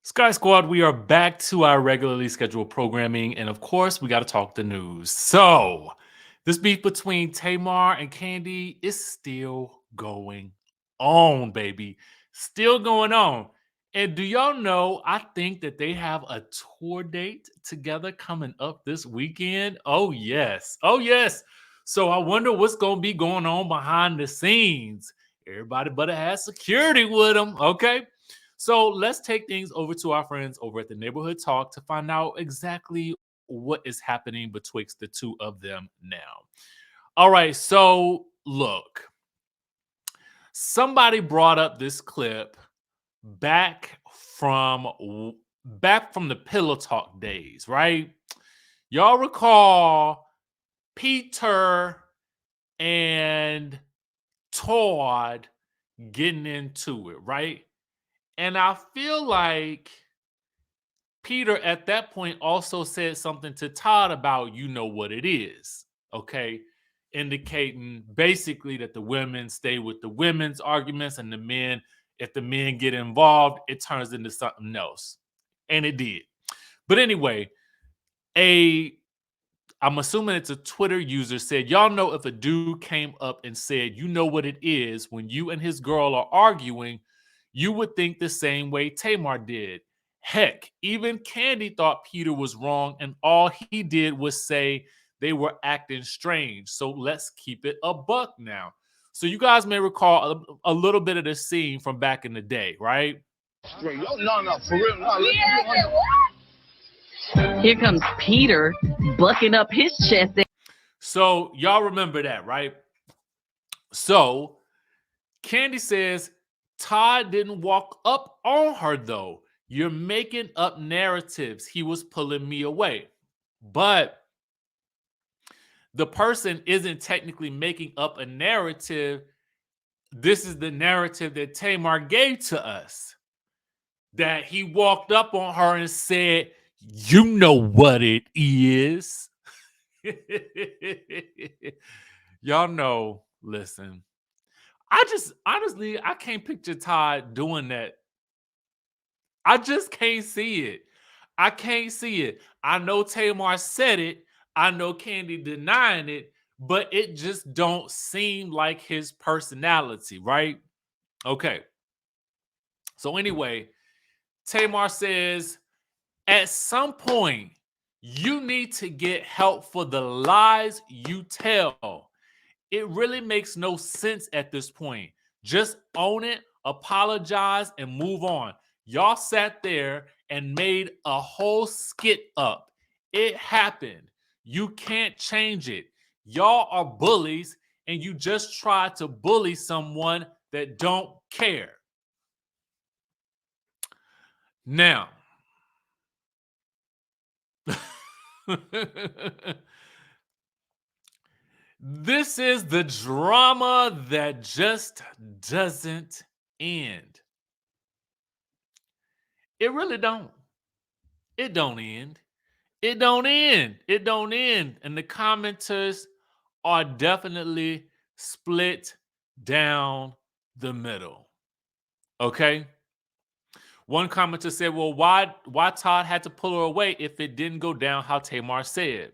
Sky Squad, we are back to our regularly scheduled programming, and of course, we got to talk the news. So, this beef between Tamar and Kandi is still going on, baby. Still going on. And do y'all know, I think that they have a tour date together coming up this weekend? Oh, yes. Oh, yes. So, I wonder what's going to be going on behind the scenes. Everybody better have security with them, okay? So let's take things over to our friends over at the Neighborhood Talk to find out exactly what is happening betwixt the two of them now. All right, so look, somebody brought up this clip back from the Pillow Talk days, right? Y'all recall Peter and Todd getting into it, right? And I feel like Peter at that point also said something to Todd about you know what it is, okay? Indicating basically that the women stay with the women's arguments and the men, if the men get involved, it turns into something else. And it did. But anyway, a I'm assuming it's a Twitter user said, y'all know if a dude came up and said, you know what it is when you and his girl are arguing, you would think the same way Tamar did. Heck, even Kandi thought Peter was wrong, and all he did was say they were acting strange. So let's keep it a buck now. So you guys may recall a little bit of the scene from back in the day, right? No, for real. No, Here comes Peter bucking up his chest. So y'all remember that, right? So Kandi says Todd didn't walk up on her though. You're making up narratives. He was pulling me away. But the person isn't technically making up a narrative. This is the narrative that Tamar gave to us. That he walked up on her and said, you know what it is. Y'all know, listen. I just honestly, I can't picture Todd doing that. I just can't see it. I can't see it. I know Tamar said it. I know Kandi denying it, but it just don't seem like his personality, right? Okay. So anyway, Tamar says, at some point, you need to get help for the lies you tell. It really makes no sense at this point. Just own it, apologize, and move on. Y'all sat there and made a whole skit up. It happened. You can't change it. Y'all are bullies, and you just tried to bully someone that don't care. Now, this is the drama that just doesn't end. It really don't. It don't end. It don't end. It don't end. And the commenters are definitely split down the middle. Okay? One commenter said, well, why Todd had to pull her away if it didn't go down how Tamar said?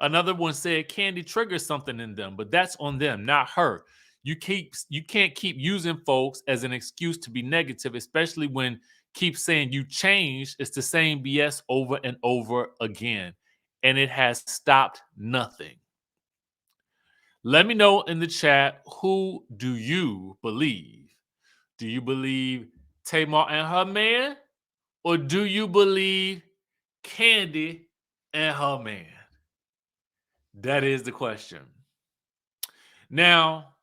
Another one said Kandi triggers something in them, but that's on them, not her. You can't keep using folks as an excuse to be negative, especially when keep saying you changed. It's the same BS over and over again, and it has stopped nothing. Let me know in the chat, who do you believe? Do you believe Tamar and her man, or do you believe Kandi and her man? That is the question. Now,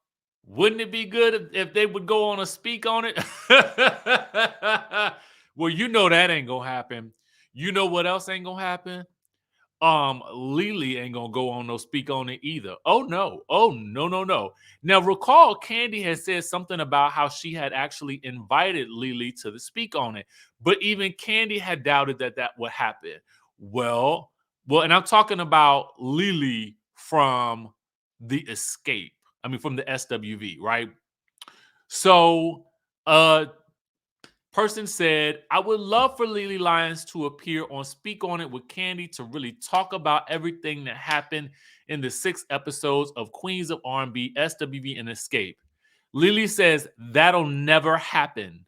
wouldn't it be good if they would go on a speak on it? Well, you know that ain't gonna happen. You know what else ain't gonna happen? LELEE ain't gonna go on no speak on it either. Oh no. Oh no, no, no. Now recall Kandi had said something about how she had actually invited LELEE to the speak on it, but even Kandi had doubted that would happen. Well, and I'm talking about LELEE from the Escape. I mean, from the SWV, right? So, Person said, I would love for LeLee Lyons to appear on Speak On It with Kandi to really talk about everything that happened in the 6 episodes of Queens of R&B, SWV, and Escape. LeLee says, that'll never happen.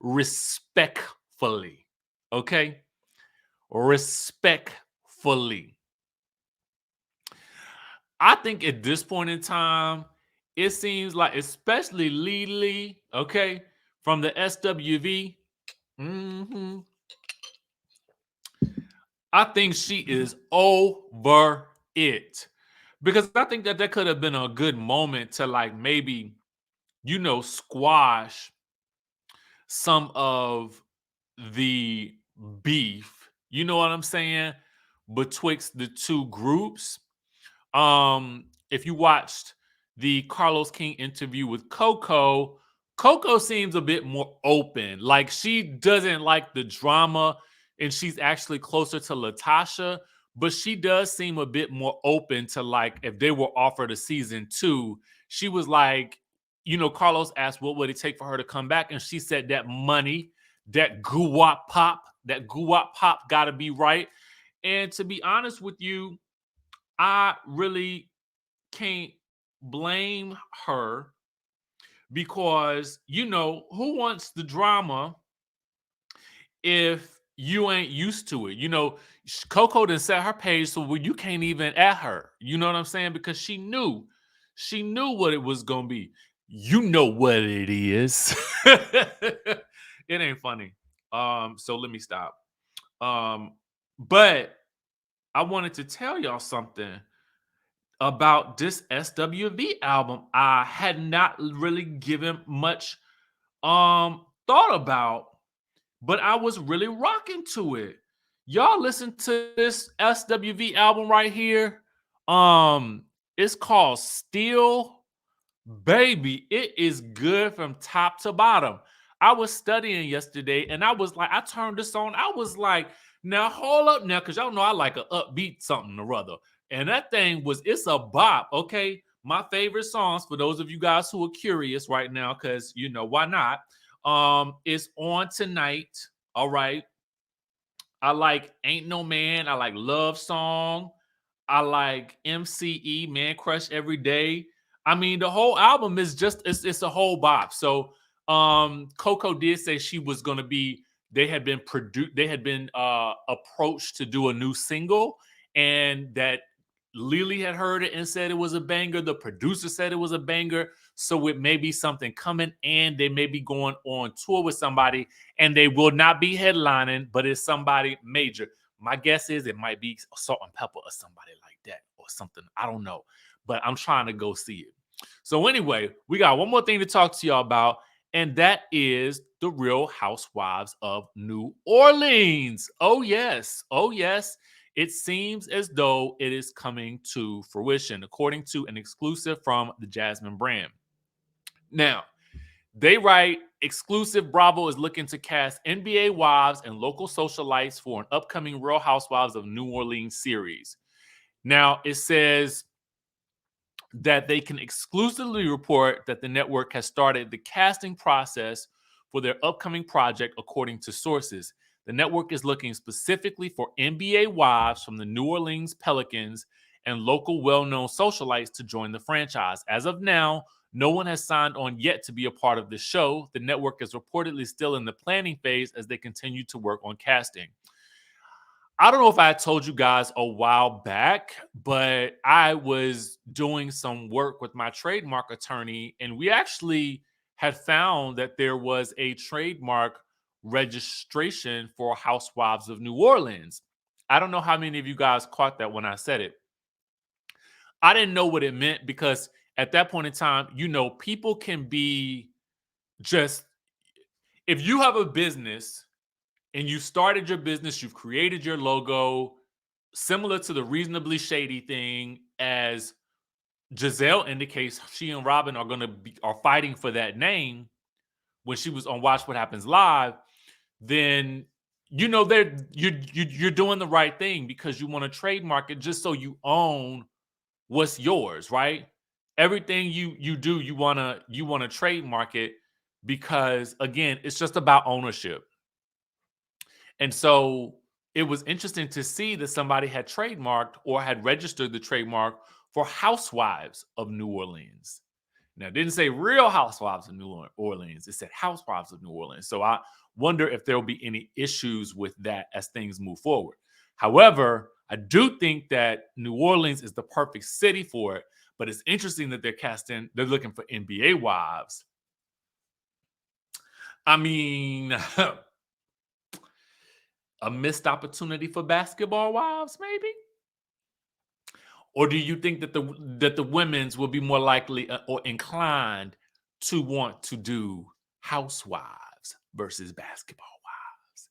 Respectfully. Okay? Respectfully. I think at this point in time, it seems like, especially LeLee, okay, from the SWV, I think she is over it. Because I think that could have been a good moment to like maybe, squash some of the beef, you know what I'm saying, betwixt the two groups. If you watched the Carlos King interview with Coco, Coco seems a bit more open. Like she doesn't like the drama and she's actually closer to Latasha, but she does seem a bit more open to like if they were offered a season 2, she was like, Carlos asked what would it take for her to come back, and she said that money, that guwap pop gotta be right. And to be honest with you, I really can't blame her because, who wants the drama if you ain't used to it? Coco done set her page so you can't even at her. You know what I'm saying? Because she knew what it was going to be. You know what it is. It ain't funny. So let me stop. But I wanted to tell y'all something about this SWV album I had not really given much thought about, but I was really rocking to it. Y'all listen to this SWV album right here. It's called Steel. Baby, it is good from top to bottom. I was studying yesterday and I turned this on. I was like, now hold up now, because y'all know I like an upbeat something or other. And that thing it's a bop, okay? My favorite songs, for those of you guys who are curious right now, because why not? It's On Tonight, all right? I like Ain't No Man. I like Love Song. I like MCE, Man Crush Every Day. I mean, the whole album is just it's a whole bop. So Coco did say she was gonna be, they had been approached to do a new single, and that LeLee had heard it and said it was a banger. The producer said it was a banger. So it may be something coming, and they may be going on tour with somebody, and they will not be headlining, but it's somebody major. My guess is it might be Salt and Pepper or somebody like that or something. I don't know, but I'm trying to go see it. So anyway, we got one more thing to talk to y'all about, and that is the Real Housewives of New Orleans. Oh yes. Oh yes. It seems as though it is coming to fruition, according to an exclusive from the Jasmine brand. Now, they write, exclusive, Bravo is looking to cast NBA wives and local socialites for an upcoming Real Housewives of New Orleans series. Now, it says that they can exclusively report that the network has started the casting process for their upcoming project, according to sources. The network is looking specifically for NBA wives from the New Orleans Pelicans and local well-known socialites to join the franchise. As of now, no one has signed on yet to be a part of the show. The network is reportedly still in the planning phase as they continue to work on casting. I don't know if I told you guys a while back, but I was doing some work with my trademark attorney, and we actually had found that there was a trademark registration for Housewives of New Orleans. I don't know how many of you guys caught that when I said it. I didn't know what it meant because at that point in time, people can be just, if you have a business and you started your business, you've created your logo, similar to the Reasonably Shady thing, as Giselle indicates, she and Robin are fighting for that name when she was on Watch What Happens Live. Then you're doing the right thing because you want to trademark it just so you own what's yours, right? Everything you do, you wanna trademark it because, again, it's just about ownership. And so it was interesting to see that somebody had trademarked or had registered the trademark for Housewives of New Orleans. Now, it didn't say Real Housewives of New Orleans. It said Housewives of New Orleans. So I wonder if there will be any issues with that as things move forward. However, I do think that New Orleans is the perfect city for it. But it's interesting that they're looking for NBA wives. I mean, a missed opportunity for basketball wives, maybe? Or do you think that the women's will be more likely or inclined to want to do housewives versus basketball wives?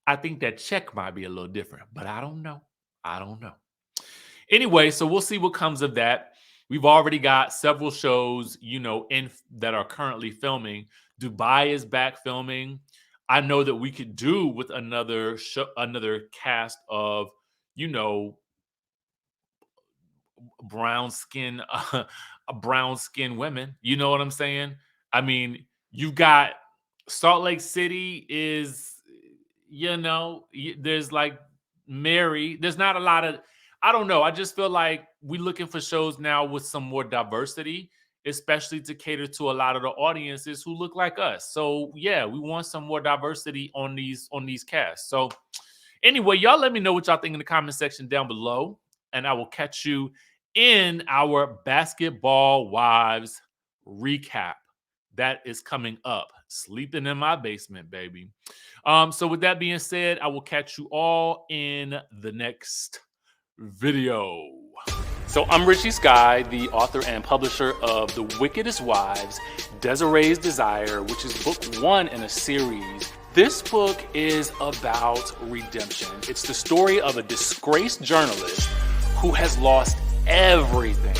I think that check might be a little different, but I don't know. I don't know. Anyway, so we'll see what comes of that. We've already got several shows, that are currently filming. Dubai is back filming. I know that we could do with another cast of, brown skin women. You know what I'm saying? I mean, you've got Salt Lake City is, there's like Mary. There's not a lot of, I don't know. I just feel like we're looking for shows now with some more diversity, especially to cater to a lot of the audiences who look like us. So yeah, we want some more diversity on these casts. So anyway, y'all let me know what y'all think in the comment section down below, and I will catch you in our Basketball Wives recap that is coming up. Sleeping in my basement, baby. So with that being said, I will catch you all in the next video. So I'm Richie Skye, the author and publisher of The Wickedest Wives, Desiree's Desire, which is book 1 in a series. This book is about redemption. It's the story of a disgraced journalist who has lost everything.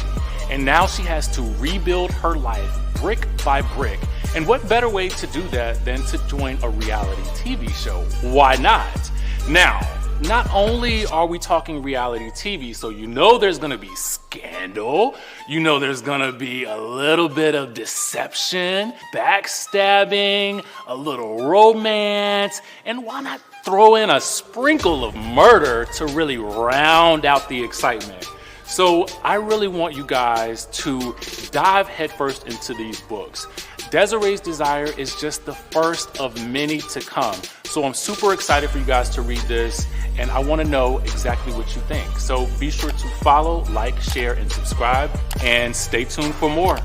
And now she has to rebuild her life brick by brick. And what better way to do that than to join a reality TV show? Why not? Now, not only are we talking reality TV, so there's gonna be scandal, there's gonna be a little bit of deception, backstabbing, a little romance, and why not throw in a sprinkle of murder to really round out the excitement? So I really want you guys to dive headfirst into these books. Desiree's Desire is just the first of many to come. So I'm super excited for you guys to read this, and I want to know exactly what you think. So be sure to follow, like, share, and subscribe, and stay tuned for more.